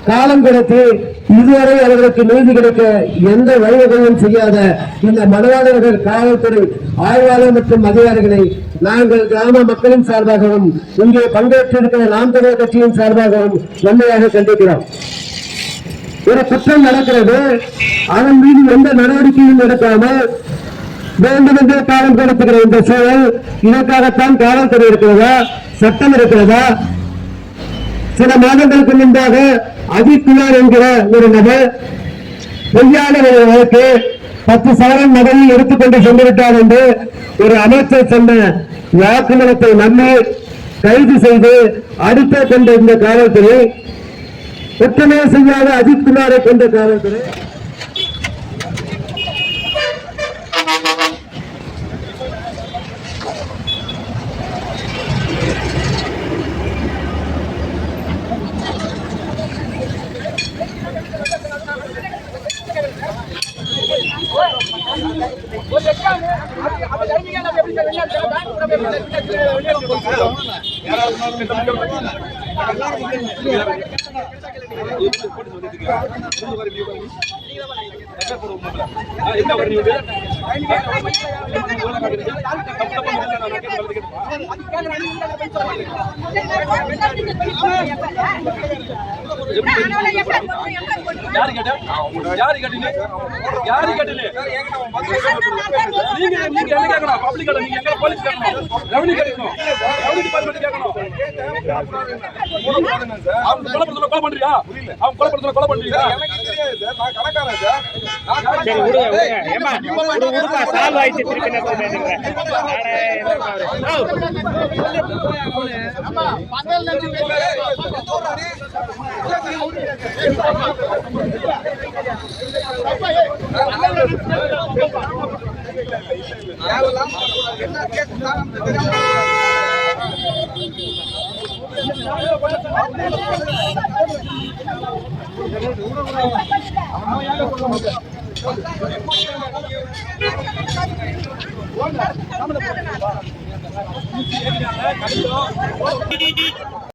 காலம் கொடுத்து இதுவரை அவர்களுக்கு நீதி கிடைக்க எந்த வழிவகையும் செய்யாத இந்த மனவாளர்கள் காவல்துறை ஆய்வாளர் மற்றும் அதிகாரிகளை நாங்கள் கிராம மக்களின் சார்பாகவும் இங்கே பங்கேற்றிருக்கிற நாம் தமிழர் கட்சியின் சார்பாகவும் வன்மையாக கண்டிக்கிறோம். ஒரு குற்றம் நடக்கிறது, அதன் மீது எந்த நடவடிக்கையும் எடுக்காமல் வேண்டுமென்றே காலம் கொடுத்துகிற இந்த சூழல், இதற்காகத்தான் காவல்துறை இருக்கிறதா, சட்டம் இருக்கிறதா? சில மாதங்களுக்கு முன்பாக அஜித் குமார் என்கிற ஒரு நபர் பொய்யான வழக்கு 10 சவரன் நகையை எடுத்துக்கொண்டு சென்றுவிட்டார் என்று ஒரு அமைச்சர் சொன்ன வாக்குமூலத்தை நம்பி கைது செய்து அடுத்த கொண்ட இந்த காவல்துறை, குற்றமே செய்யாத அஜித் குமாரை கொண்ட காவல்துறை